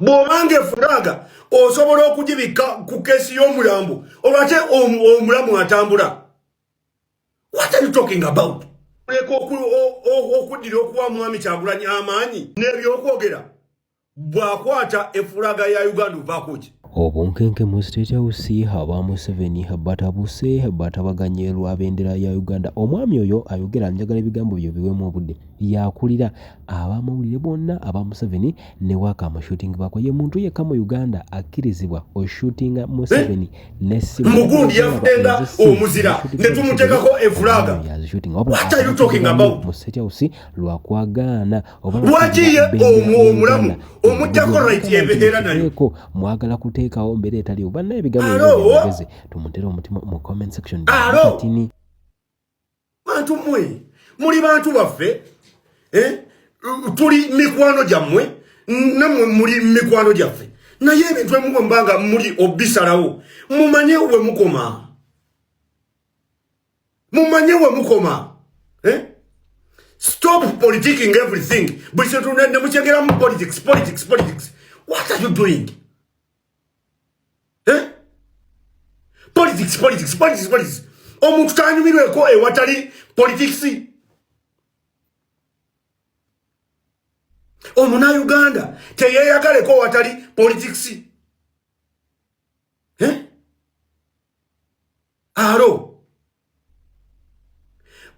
Bw'obanga efulaga osobola okugibika ku keesi y'omulambo olwate omulamu atambula. What are you talking about? Okuddira okuwa mwami Kyagulanyi amaanyi n'ebyokwogera bw'akwata efulaga ya Uganda ovaako ki? Obunkenke mu State House aba Museveni batabuse batabaganye lwabendera ya Uganda. Omwami oyo ayogera njagala ebigambo byo biwemu obudde. Yakulira abamawulire bonna aba Museveni ne waka amashuting bako ye muntu yekka mu Uganda akkirizibwa oshootinga Museveni nessimu. Mugundi yafutenga omuzira ne tumuteekako efulaga. What are you talking about? Mu State House lwakwagaana lwaki ye omulamu omujjako right yebeera nayo mwagala kuteekawo mbere etali obanna ebigambo byageze tumutera omutima mu comment section. Atini bantu mmwe muli bantu baffe tuli mikwano gyammwe nammwe muli mikwano gyaffe naye ebintu emugombanga muli obisalawo mumanye we mukoma stop politicking everything buli kintu ne mukyegeramu politics. What are you doing? Politics. Omuntu tanyumirweko ewatali politics. Omuna Uganda teyeyagaleko watali politics. Alo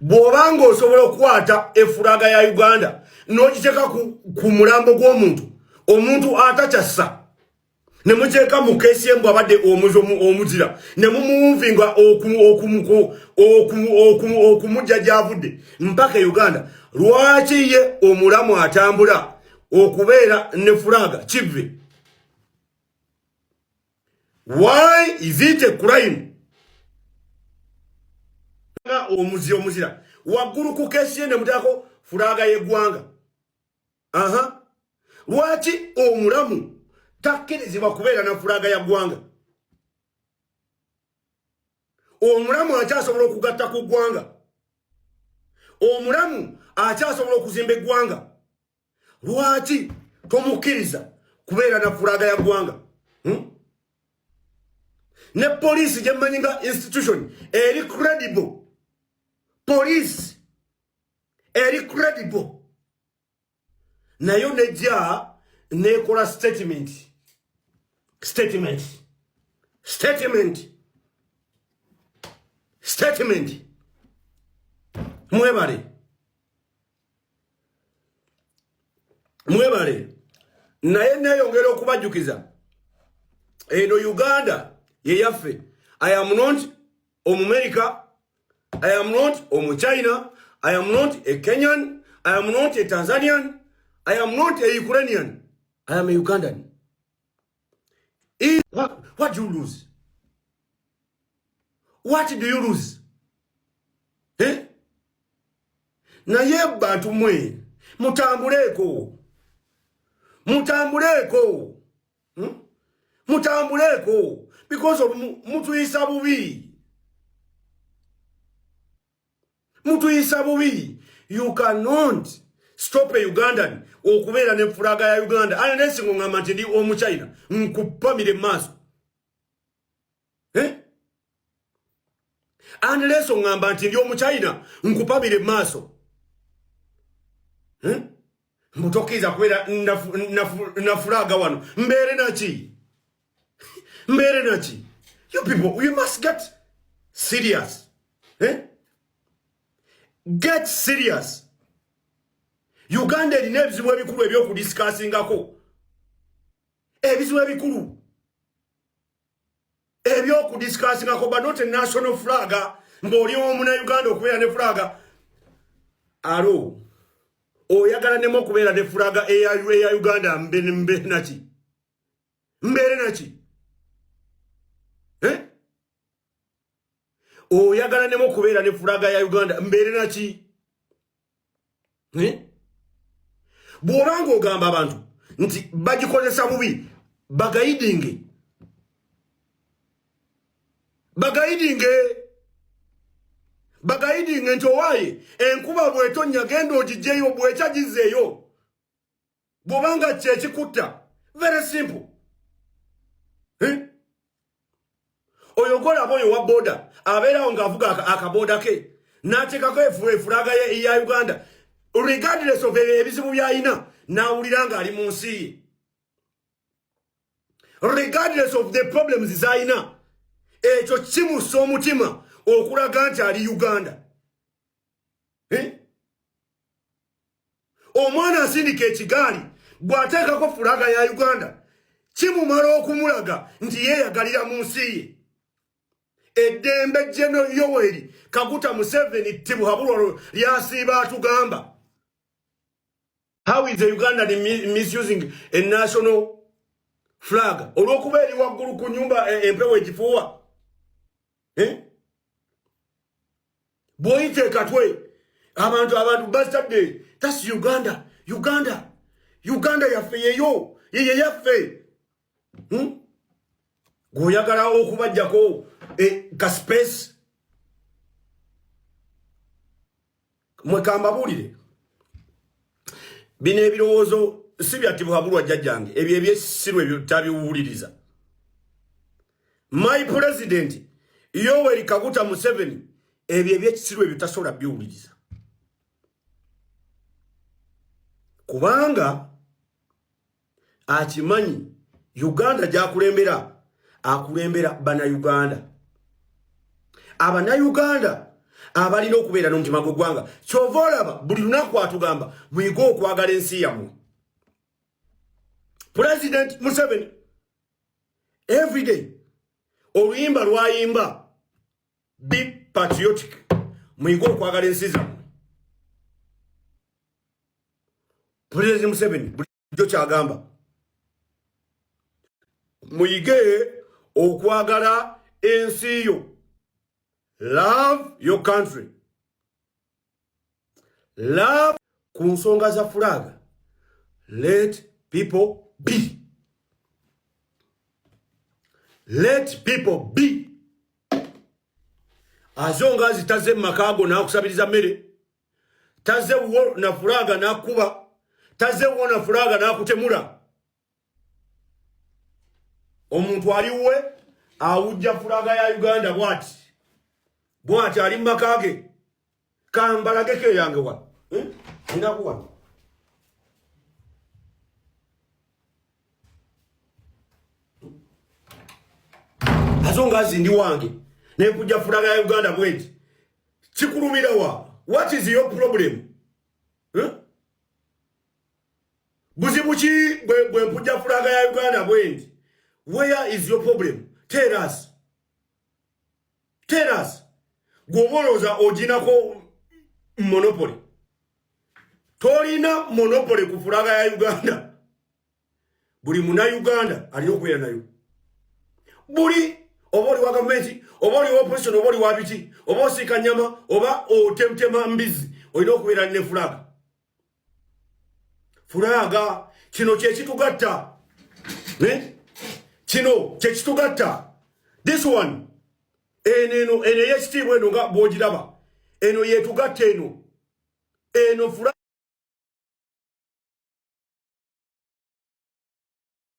bw'obanga osobola okukwata efulaga ya Uganda n'ogiteeka ku mulambo gw'omuntu omuntu atakyassa ne mukyeka mu keesi embw abadde omuzira ne mumuvinga okumujja gy'avudde mpaka Uganda. Lwaki ye omulamu atambula okubeera ne fulaga kive? Why is it a crime? Omuzira waggulu ku keesi ye ne mutaako fulaga y'eggwanga. Lwaki omulamu takkirizibwa kubeera na fulaga ya ggwanga? Omulamu akyasobola okugatta ku ggwanga. Omulamu akyasobola okuzimba eggwanga. Lwaki tomukkiriza kubeera na fulaga ya ggwanga? Ne poliisi gye mmanyi nga institution eri credible. Police eri credible. Nayo nejja nekola statement. Mwebale naye neyongera okubajjukiza eno Uganda ye yaffe. I am not Omumerica, I am not Omuchina, I am not a Kenyan, I am not a Tanzanian, I am not a Ukrainian, I am a Ugandan. What do you lose? What do you lose? Naye bantu mwe mutambuleko. Because of mutuyisa bubi. You cannot stop a Ugandan okubeera ne fulaga ya Uganda unless ng'ongamba nti ndi Omuchina nkupamire maaso. Unless ng'ongamba nti ndi Omuchina nkupamire maaso. Mutokiriza kubeera na fulaga wano. Mbeere naki? You people, we must get serious. Get serious. Uganda erina ebizibu ebikulu ebyokudiscussingako. Ebizibu ebikulu ebyokudiscussingako, but not a national flag. Ng'oli omuna Uganda okubeera ne fulaga. Alo oyagala nemo okubeera ne fulaga eya Uganda mbeere naki? Oyagala nemo okubeera ne fulaga ya Uganda mbeere naki? Bw'obanga ogamba abantu nti bagikozesa bubi bagayidinge nti owaaye enkuba bw'etonnya genda ogijjeyo bw'ekya gizzeeyo. Bw'obanga kyekikutta Very simple. Oyokola boyo wa boda abera nga avuga akaboda ke nateka ko efulaga ya Uganda regardless of ebizibu byayina nawuliranga ali mu nsi regardless of the problems zayina ekyo kimusa omutima okulaga nti ali Uganda. Omwana asindika ekigaali bw'ateekako fulaga ya Uganda kimumala okumulaga nti yeeyagalira mu nsi ye. Eddembe General Yoweri Kaguta Museveni Tibuhaburwa lyasiiba atugamba. How is the Ugandan misusing a national flag? Olwokuba eri waggulu ku nyumba empewo egifuuwa. Bw'oyiteeka twe abantu bastard day. That's Uganda. Uganda yaffe yeyo. Yeye yaffe. Goyagala okubajjako ka space. Mwekamba bulire. Bine ebirowoozo si bya Tibuhaburwa jjajjange. Ebyo ebyesirwe tabiwuliriza. My president Yoweri Kaguta Museveni ebyo ebyesirwe bitasobola biwuliriza. Kubanga akimanyi Uganda gyakulembera akulembera bana Uganda. Abana Uganda abalina okubeera n'omutima gw'eggwanga. Kyova olaba buli lunaku atugamba muyiga okwagala ensi yammwe. President Museveni every day oluyimba lwayimba be patriotic, muyiga okwagala ensi zammwe. President Museveni bulijjo kyagamba muyige okwagala ensi yo. Love your country. Love ku nsonga za fulaga. Let people be. Let people be. Azonga zitaze makago na kusabiriza mmere. Taze wo na fulaga na kuba. Taze wo na fulaga na kutemula. Omuntu aliwe awujja fulaga ya Uganda bwati ali makage kambalage ke yange wa inakuwa azonga zindi wange ne kujja fulaga ya Uganda bweti kikulumira wa. What is your problem? Buzibuchi bwe kujja fulaga ya Uganda bweti. Where is your problem? Tell us. Goboloza ojinako monopoly. Tolina monopoly ku fulaga ya Uganda. Buli muna Uganda alina okubeera nayo. Buli oboli wa gavumenti, oboli wa opposition, oboli wa biti, oba osika nyama, oba otemtema mbizi, olina okubeera ne fulaga. Fulaga kino kye kitugatta. Kino kye kitugatta. This one eno yekitiibwa eno nga bw'ogiraba eno yetugatta eno fulaga